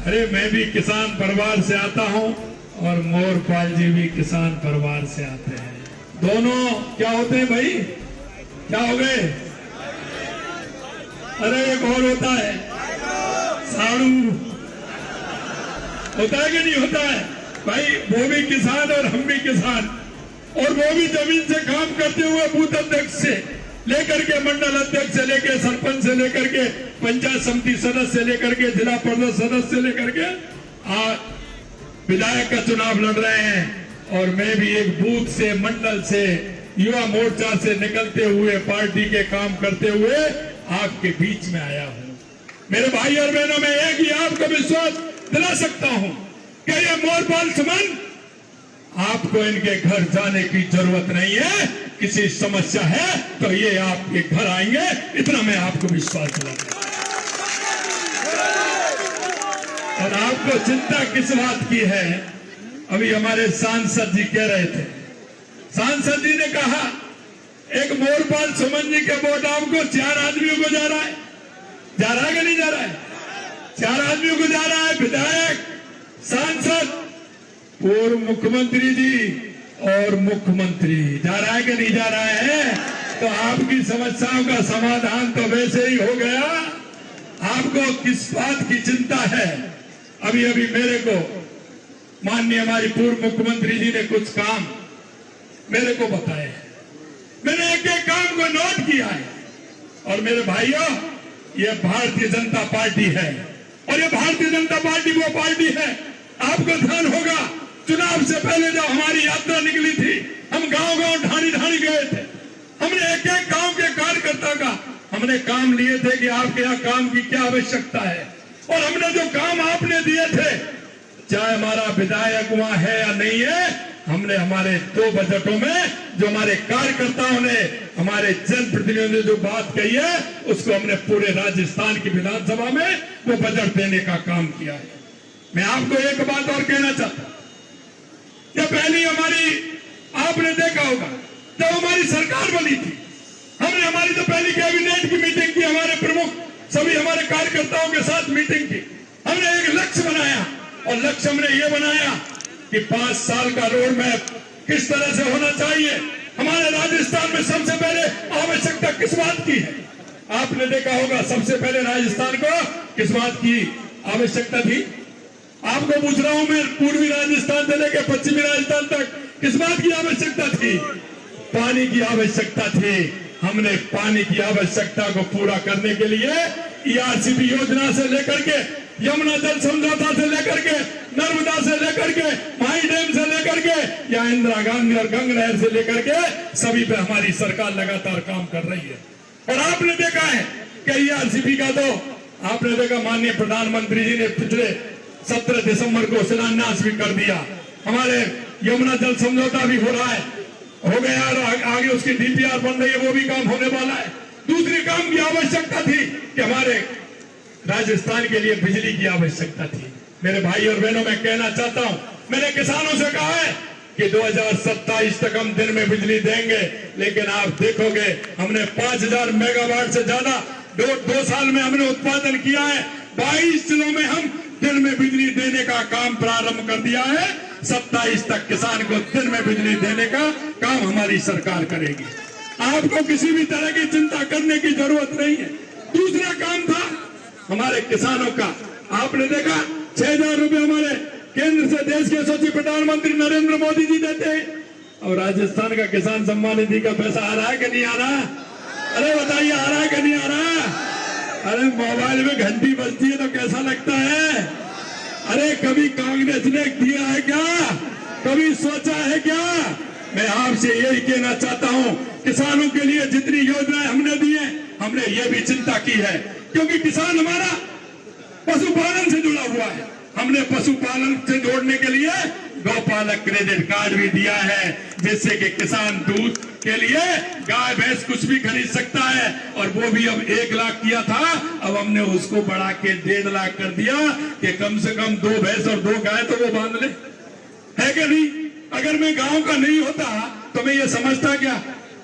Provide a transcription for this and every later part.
अरे मैं भी किसान परिवार से आता हूं और मोरपाल जी भी किसान परिवार से आते हैं। दोनों क्या होते हैं भाई? क्या हो गए? अरे एक और होता है साड़ू, होता है कि नहीं होता है भाई? वो भी किसान और हम भी किसान, और वो भी जमीन से काम करते हुए बूथ अध्यक्ष से लेकर के मंडल अध्यक्ष से लेकर सरपंच से लेकर के पंचायत समिति सदस्य से लेकर के जिला परिषद सदस्य से लेकर के आज विधायक का चुनाव लड़ रहे हैं। और मैं भी एक बूथ से मंडल से युवा मोर्चा से निकलते हुए पार्टी के काम करते हुए आपके बीच में आया हूं। मेरे भाई और बहनों, में एक ही आपको विश्वास दिला सकता हूं कि ये मोरपाल सुमन, आपको इनके घर जाने की जरूरत नहीं है। किसी समस्या है तो ये आपके घर आएंगे, इतना मैं आपको विश्वास दिलाता हूं। और आपको चिंता किस बात की है? अभी हमारे सांसद जी कह रहे थे, सांसद जी ने कहा एक मोरपाल सुमन जी के वोट आपको 4 आदमियों को जा रहा है। जा रहा है कि नहीं जा रहा है? 4 आदमियों को जा रहा है, विधायक, सांसद, पूर्व मुख्यमंत्री जी और मुख्यमंत्री। जा रहा है कि नहीं जा रहा है? तो आपकी समस्याओं का समाधान तो वैसे ही हो गया। आपको किस बात की चिंता है? अभी अभी मेरे को माननीय हमारी पूर्व मुख्यमंत्री जी ने कुछ काम मेरे को बताए, मैंने एक एक काम को नोट किया है। और मेरे भाइयों, ये भारतीय जनता पार्टी है, और ये भारतीय जनता पार्टी वो पार्टी है, आपको ध्यान होगा चुनाव से पहले जब हमारी यात्रा निकली थी, हम गांव गांव ढाणी ढाणी गए थे। हमने एक एक गांव के कार्यकर्ता का हमने काम लिए थे कि आपके यहाँ काम की क्या आवश्यकता है। और हमने जो काम आपने दिए थे, चाहे हमारा विधायक वहां है या नहीं है, हमने हमारे 2 बजटों में जो हमारे कार्यकर्ताओं ने, हमारे जनप्रतिनिधियों ने जो बात कही है, उसको हमने पूरे राजस्थान की विधानसभा में वो बजट देने का काम किया है। मैं आपको एक बात और कहना चाहता हूं, ये पहली हमारी, आपने देखा होगा जब हमारी सरकार बनी थी, हमने हमारी जो पहली कैबिनेट की मीटिंग की, हमारे प्रमुख सभी हमारे कार्यकर्ताओं के साथ मीटिंग की, हमने एक लक्ष्य बनाया। और लक्ष्य हमने ये बनाया कि 5 साल का रोड मैप किस तरह से होना चाहिए। हमारे राजस्थान में सबसे पहले आवश्यकता किस बात की है? आपने देखा होगा सबसे पहले राजस्थान को किस बात की आवश्यकता थी? आपको पूछ रहा हूं मैं, पूर्वी राजस्थान से लेकर पश्चिमी राजस्थान तक किस बात की आवश्यकता थी? पानी की आवश्यकता थी। हमने पानी की आवश्यकता को पूरा करने के लिए ERCP योजना से लेकर के, यमुना जल समझौता से लेकर के, नर्मदा से लेकर के, माई डैम से लेकर के, या इंदिरा गांधी और गंगा नहर से लेकर के, सभी पे हमारी सरकार लगातार काम कर रही है। और आपने देखा है कि ERCP का तो आपने देखा, माननीय प्रधानमंत्री जी ने पिछले 17 दिसंबर को शिलान्यास भी कर दिया। हमारे यमुना जल समझौता भी हो रहा है, हो गया, और आगे उसकी DPR बन रही है, वो भी काम होने वाला है। दूसरी काम की आवश्यकता थी कि हमारे राजस्थान के लिए बिजली की आवश्यकता थी। मेरे भाई और बहनों, मैं कहना चाहता हूं, मैंने किसानों से कहा है कि 2027 तक हम दिन में बिजली देंगे, लेकिन आप देखोगे हमने 5000 मेगावाट से ज्यादा 2 साल में हमने उत्पादन किया है। 22 जिलों में हम दिन में बिजली देने का काम प्रारंभ कर दिया है। 27 तक किसान को दिन में बिजली देने का काम हमारी सरकार करेगी। आपको किसी भी तरह की चिंता करने की जरूरत नहीं है। दूसरा काम था हमारे किसानों का, आपने देखा 6000 रुपए हमारे केंद्र से देश के यशस्वी प्रधानमंत्री नरेंद्र मोदी जी देते हैं। और राजस्थान का किसान सम्मान निधि का पैसा आ रहा है कि नहीं आ रहा? अरे बताइए, आ रहा है कि नहीं आ रहा? अरे मोबाइल में घंटी बजती है तो कैसा लगता है? अरे कभी कांग्रेस ने दिया है क्या? कभी सोचा है क्या? मैं आपसे यही कहना चाहता हूं, किसानों के लिए जितनी योजनाएं हमने दी है, हमने ये भी चिंता की है, क्योंकि किसान हमारा पशुपालन से जुड़ा हुआ है। हमने पशुपालन से जोड़ने के लिए गौपालक क्रेडिट कार्ड भी दिया है, जिससे कि किसान दूध के लिए गाय भैंस कुछ भी खरीद सकता है। और वो भी अब 1 लाख किया था, अब हमने उसको बढ़ा के 1.5 लाख कर दिया कि कम से कम 2 भैंस और 2 गाय तो वो बांध ले, है कि नहीं? अगर मैं गांव का नहीं होता तो मैं ये समझता क्या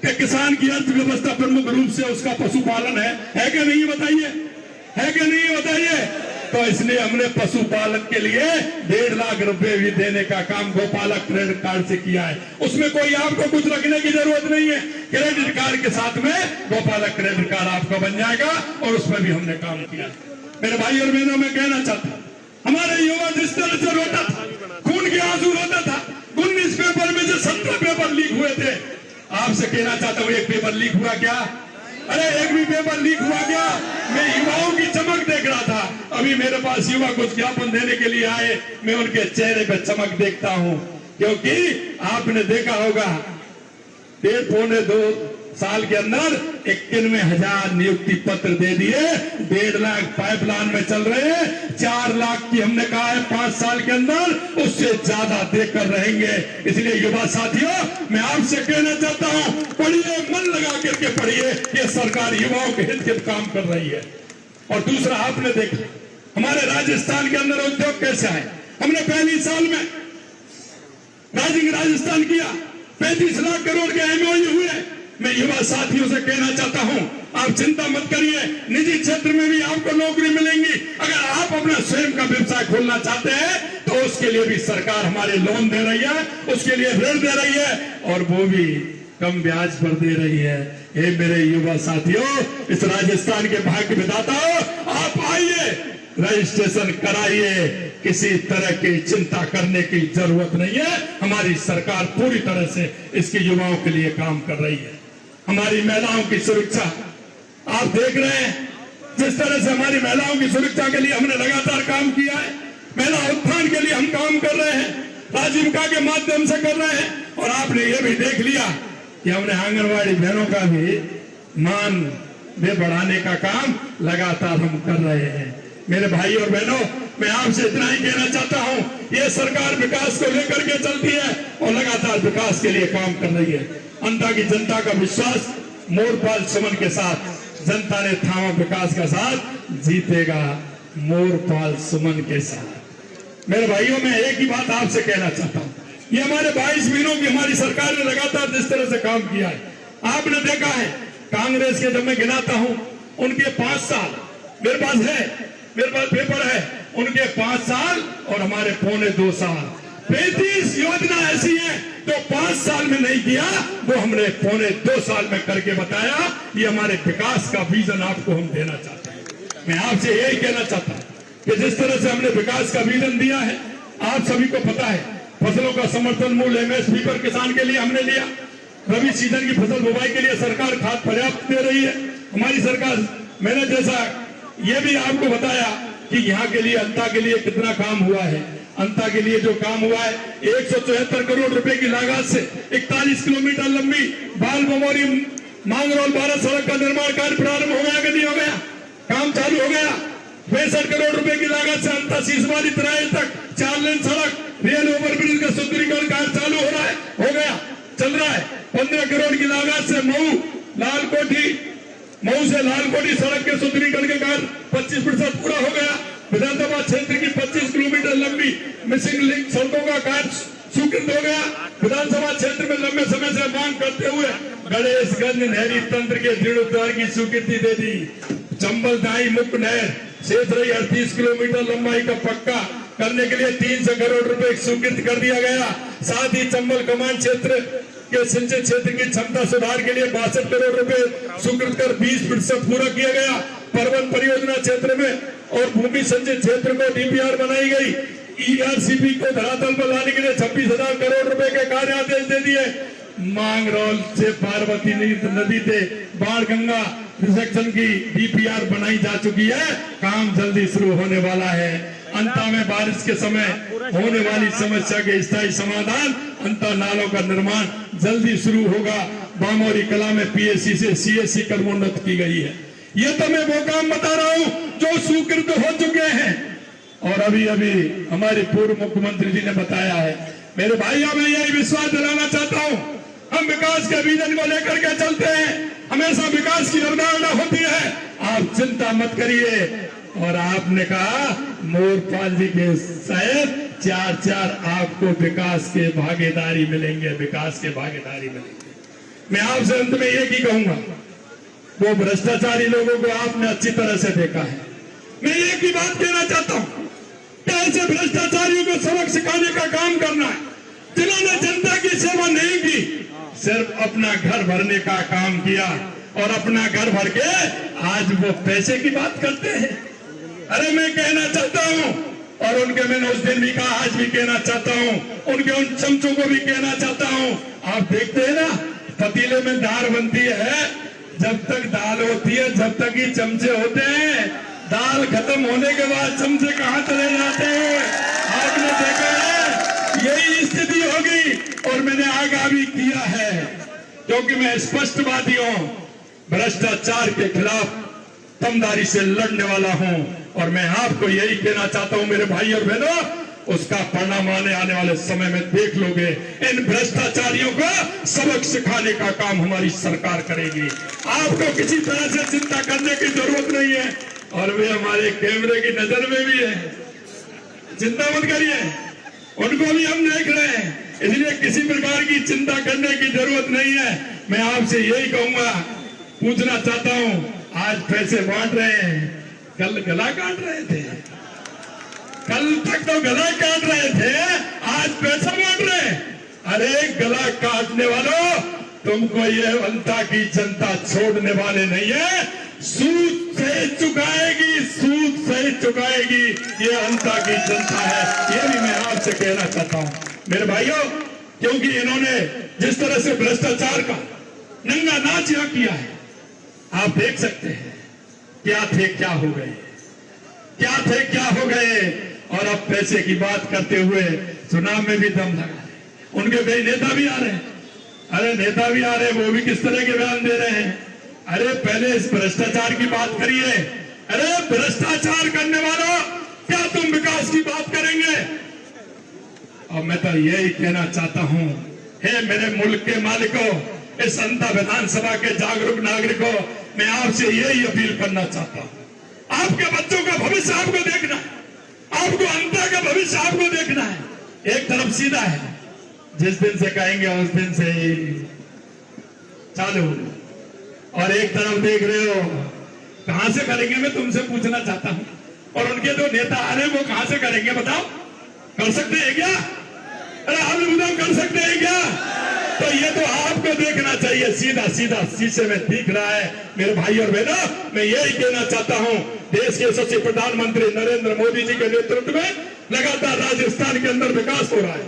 कि किसान की अर्थव्यवस्था प्रमुख रूप से उसका पशुपालन है कि नहीं? बताइए, है कि नहीं? बताइए। तो इसलिए हमने पशुपालक के लिए 1.5 लाख रुपए भी देने का काम गोपालक क्रेडिट कार्ड से किया है। उसमें कोई आपको कुछ रखने की जरूरत नहीं है, क्रेडिट कार्ड के साथ में गोपालक क्रेडिट कार्ड आपका बन जाएगा और उसमें भी हमने काम किया। मेरे भाई और बहनों, मैं कहना चाहता हूँ, हमारे युवा जिस तरह से रोता था, खून के आंसू रोता था, 19 पेपर में से 17 पेपर लीक हुए थे। आपसे कहना चाहता हूँ, एक पेपर लीक हुआ क्या? अरे एक भी पेपर लीक हुआ क्या? मैं युवाओं की चमक देख रहा था। अभी मेरे पास युवा कुछ ज्ञापन देने के लिए आए, मैं उनके चेहरे पे चमक देखता हूँ, क्योंकि आपने देखा होगा 1.5-2 साल के अंदर 91,000 नियुक्ति पत्र दे दिए, 1.5 लाख पाइपलाइन में चल रहे हैं, 4 लाख की हमने कहा है 5 साल के अंदर, उससे ज्यादा देकर रहेंगे। इसलिए युवा साथियों, मैं आपसे कहना चाहता हूं, पढ़िए, मन लगा करके पढ़िए, ये सरकार युवाओं के हित के काम कर रही है। और दूसरा, आपने देखा हमारे राजस्थान के अंदर उद्योग कैसे आए। हमने पहली साल में राजस्थान किया, 35 लाख करोड़ के MOU हुए। मैं युवा साथियों से कहना चाहता हूं, आप चिंता मत करिए, निजी क्षेत्र में भी आपको नौकरी मिलेंगी। अगर आप अपना स्वयं का व्यवसाय खोलना चाहते हैं तो उसके लिए भी सरकार हमारे लोन दे रही है, उसके लिए ऋण दे रही है, और वो भी कम ब्याज पर दे रही है। हे मेरे युवा साथियों, इस राजस्थान के भाग्य विधाताओ, आप आइए, रजिस्ट्रेशन कराइए, किसी तरह की चिंता करने की जरूरत नहीं है। हमारी सरकार पूरी तरह से इसके युवाओं के लिए काम कर रही है। हमारी महिलाओं की सुरक्षा आप देख रहे हैं, जिस तरह से हमारी महिलाओं की सुरक्षा के लिए हमने लगातार काम किया है, महिला उत्थान के लिए हम काम कर रहे हैं, आजीविका के माध्यम से कर रहे हैं। और आपने ये भी देख लिया कि हमने आंगनवाड़ी बहनों का भी मान में बढ़ाने का काम लगातार हम कर रहे हैं। मेरे भाई और बहनों, मैं आपसे इतना ही कहना चाहता हूं, ये सरकार विकास को लेकर के चलती है और लगातार विकास के लिए काम कर रही है। अंता की जनता का विश्वास मोरपाल सुमन के साथ, जनता ने थामा विकास का साथ, जीतेगा मोरपाल सुमन के साथ। मेरे भाइयों, मैं एक ही बात आपसे कहना चाहता हूं, ये हमारे 22 महीनों की हमारी सरकार ने लगातार जिस तरह से काम किया है, आपने देखा है। कांग्रेस के जब मैं गिनाता हूं, उनके 5 साल, मेरे पास पेपर है, उनके 5 साल और हमारे 2.25 साल, 35 योजना ऐसी है तो 5 साल में नहीं किया, वो हमने 2.25 साल में करके बताया। ये हमारे विकास का विजन आपको हम देना चाहते हैं। मैं आपसे यही कहना चाहता हूं कि जिस तरह से हमने विकास का विजन दिया है, आप सभी को पता है, फसलों का समर्थन मूल्य MSP पर किसान के लिए हमने लिया। रबी सीजन की फसल बुवाई के लिए सरकार खाद पर्याप्त दे रही है हमारी सरकार। मैंने जैसा ये भी आपको बताया कि यहाँ के लिए, अंता के लिए कितना काम हुआ है। अंता के लिए जो काम हुआ है, 174 करोड़ रुपए की लागत से 41 किलोमीटर लंबी बाल बमोरी मांगरोल 12 सड़क का निर्माण कार्य प्रारंभ हो गया कि नहीं हो गया? काम चालू हो गया। 65 करोड़ रुपए की लागत से अंता सीसवाड़ी तराई तक 4 लेन सड़क, रेल ओवरब्रिज का सुदृढ़ीकरण कार्य चालू हो रहा है, हो गया, चल रहा है। 15 करोड़ की लागत से मऊ से लालकोटी सड़क के सुदृढ़ीकरण के कार्य 25% पूरा हो गया। विधानसभा क्षेत्र की 25 किलोमीटर लंबी मिसिंग लिंक सड़कों का कार्य स्वीकृत हो गया। विधानसभा क्षेत्र में लंबे समय से मांग करते हुए गणेशगंज नहरी तंत्र के जीर्णोद्धार की स्वीकृति दे दी। चंबल दाई मुख्य नहर शेष रही 38 किलोमीटर लंबाई का पक्का करने के लिए 300 करोड़ रुपए स्वीकृत कर दिया गया। साथ ही चंबल कमान क्षेत्र के सिंचाई क्षेत्र की क्षमता सुधार के लिए 62 करोड़ रुपए स्वीकृत कर 20% पूरा किया गया। पर्वत परियोजना क्षेत्र में और भूमि संचय क्षेत्र को DPR बनाई गई। ERCP को धरातल पर लाने के लिए 26,000 करोड़ रुपए के कार्य आदेश दे दिए। मांगरोल से पार्वती नदी से बाढ़ गंगा सेक्शन की DPR बनाई जा चुकी है, काम जल्दी शुरू होने वाला है। अंता में बारिश के समय होने वाली समस्या के स्थायी समाधान, अंतर नालों का निर्माण जल्दी शुरू होगा। बामोरी कला में PSC से CSC कर्मोन्नत की गई है। ये तो मैं वो काम बता रहा हूं जो स्वीकृत हो चुके हैं और अभी अभी हमारे पूर्व मुख्यमंत्री जी ने बताया है। मेरे भाइयों, मैं यही विश्वास दिलाना चाहता हूं, हम विकास के विजन को लेकर के चलते हैं, हमेशा विकास की अवधारणा होती है। आप चिंता मत करिए। और आपने कहा मोरपाल जी के शायद 4 आपको विकास के भागीदारी मिलेंगे, विकास के भागीदारी मिलेंगे। मैं आपसे अंत में एक ही कहूंगा, वो भ्रष्टाचारी लोगों को आपने अच्छी तरह से देखा है। मैं एक ही बात कहना चाहता हूं कि ऐसे भ्रष्टाचारियों को सबक सिखाने का काम करना है, जिन्होंने जनता की सेवा नहीं की, सिर्फ अपना घर भरने का काम किया और अपना घर भर के आज वो पैसे की बात करते हैं। अरे मैं कहना चाहता हूं, और उनके मैंने उस दिन भी कहा, आज भी कहना चाहता हूं, उनके उन चमचों को भी कहना चाहता हूं, आप देखते हैं ना पतीले में दाल बनती है, जब तक दाल होती है जब तक ही चमचे होते हैं, दाल खत्म होने के बाद चमचे कहां चले जाते हैं। आपने देखा है यही स्थिति होगी, और मैंने आगाह भी किया है, क्योंकि मैं स्पष्टवादी हूं, भ्रष्टाचार के खिलाफ दमदारी से लड़ने वाला हूं, और मैं आपको यही कहना चाहता हूं मेरे भाई और बहनों, उसका परिणाम आने वाले समय में देख लोगे। इन भ्रष्टाचारियों को सबक सिखाने का काम हमारी सरकार करेगी। आपको किसी तरह से चिंता करने की जरूरत नहीं है, और वे हमारे कैमरे की नजर में भी है, चिंता मत करिए, उनको भी हम देख रहे हैं, इसलिए किसी प्रकार की चिंता करने की जरूरत नहीं है। मैं आपसे यही कहूंगा, पूछना चाहता हूं, आज पैसे बांट रहे हैं, कल गला काट रहे थे, कल तक तो गला काट रहे थे, आज पैसा बांट रहे हैं। अरे गला काटने वालों, तुमको ये अंता की जनता छोड़ने वाले नहीं है, सूद से चुकाएगी, सूद से चुकाएगी, ये अंता की जनता है। ये भी मैं आपसे कहना चाहता हूं मेरे भाइयों, क्योंकि इन्होंने जिस तरह से भ्रष्टाचार का नंगा नाच यहां किया है, आप देख सकते हैं क्या थे क्या हो गए, क्या थे क्या हो गए। और अब पैसे की बात करते हुए चुनाव में भी दम लगा है, उनके कई नेता भी आ रहे हैं, अरे नेता भी आ रहे हैं, वो भी किस तरह के बयान दे रहे हैं। अरे पहले इस भ्रष्टाचार की बात करिए, अरे भ्रष्टाचार करने वालों, क्या तुम विकास की बात करेंगे। और मैं तो यही कहना चाहता हूं, हे मेरे मुल्क के मालिकों, इस अंता विधानसभा के जागरूक नागरिकों, मैं आपसे यही अपील करना चाहता हूं, आपके बच्चों का भविष्य आपको देखना है, आपको अंता का भविष्य आपको देखना है। एक तरफ सीधा है, जिस दिन से कहेंगे उस दिन से ही चालू, और एक तरफ देख रहे हो कहां से करेंगे, मैं तुमसे पूछना चाहता हूं, और उनके जो नेता आ रहे हैं वो कहां से करेंगे, बताओ, कर सकते हैं क्या? अरे आप बताओ, कर सकते हैं क्या? तो ये तो आपको देखना चाहिए, सीधा सीधा शीशे में दिख रहा है। मेरे भाई और बहनों, मैं यही कहना चाहता हूं, देश के यशस्वी प्रधानमंत्री नरेंद्र मोदी जी के नेतृत्व में लगातार राजस्थान के अंदर विकास हो रहा है।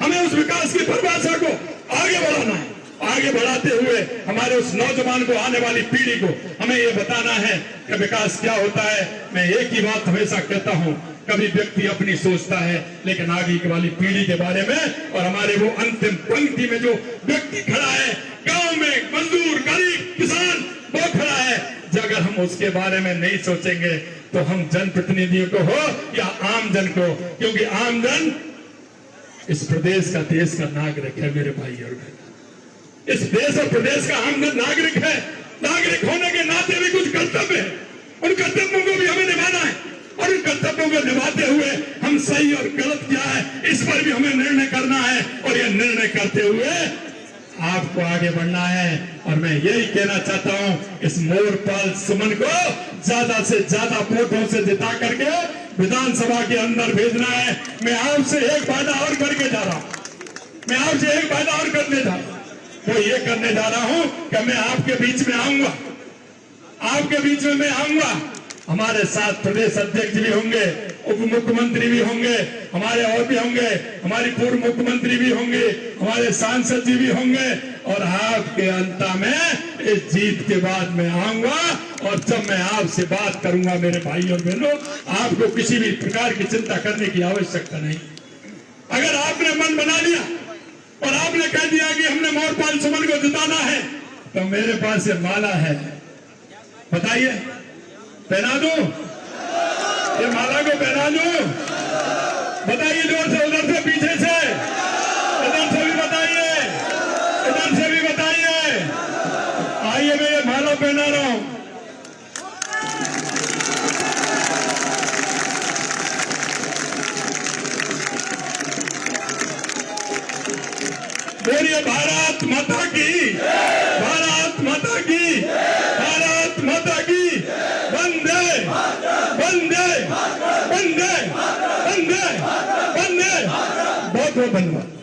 हमें उस विकास की परिभाषा को आगे बढ़ाना है, आगे बढ़ाते हुए हमारे उस नौजवान को, आने वाली पीढ़ी को हमें ये बताना है कि विकास क्या होता है। मैं एक ही बात हमेशा कहता हूं, कभी व्यक्ति अपनी सोचता है, लेकिन आगे वाली पीढ़ी के बारे में, और हमारे वो अंतिम पंक्ति में जो व्यक्ति खड़ा है, गांव में मजदूर, गरीब, किसान, वो खड़ा है, अगर हम उसके बारे में नहीं सोचेंगे तो हम जनप्रतिनिधियों को हो या आम जन को, क्योंकि आम जन इस प्रदेश का, देश का नागरिक है मेरे भाई और बहन, इस देश और प्रदेश का आम जन नागरिक है। नागरिक होने के नाते भी कुछ कर्तव्य है, उन कर्तव्यों को भी हमें निभाना है, और इन कर्तव्यों को निभाते हुए हम सही और गलत क्या है इस पर भी हमें निर्णय करना है, और यह निर्णय करते हुए आपको आगे बढ़ना है। और मैं यही कहना चाहता हूं, इस मोरपाल सुमन को ज्यादा से ज्यादा वोटों से जिता करके विधानसभा के अंदर भेजना है। मैं आपसे एक वादा और करके जा रहा हूं, मैं आपसे एक वादा और करने जा रहा हूं, वो ये करने जा रहा हूं कि मैं आपके बीच में आऊंगा, आपके बीच में मैं आऊंगा। हमारे साथ प्रदेश अध्यक्ष भी होंगे, उप मुख्यमंत्री भी होंगे, हमारे और भी होंगे, हमारी पूर्व मुख्यमंत्री भी होंगे, हमारे सांसद जी भी होंगे, और आपके अंत में इस जीत के बाद मैं आऊंगा, और जब मैं आपसे बात करूंगा मेरे भाई और बहनों, आपको किसी भी प्रकार की चिंता करने की आवश्यकता नहीं। अगर आपने मन बना लिया और आपने कह दिया कि हमने मोरपाल सुमन को जिताना है, तो मेरे पास ये माला है, बताइए, पहना दूं? ये माला को पहना दूं? बताइए जोर से, उधर से, पीछे से, इधर से भी बताइए, इधर से भी बताइए। आइए, मैं ये माला पहना रहा हूं। बोलिए भारत माता की, भारत माता की, भारत माता की, वंदे वंदे बहुत बहुत धन्यवाद।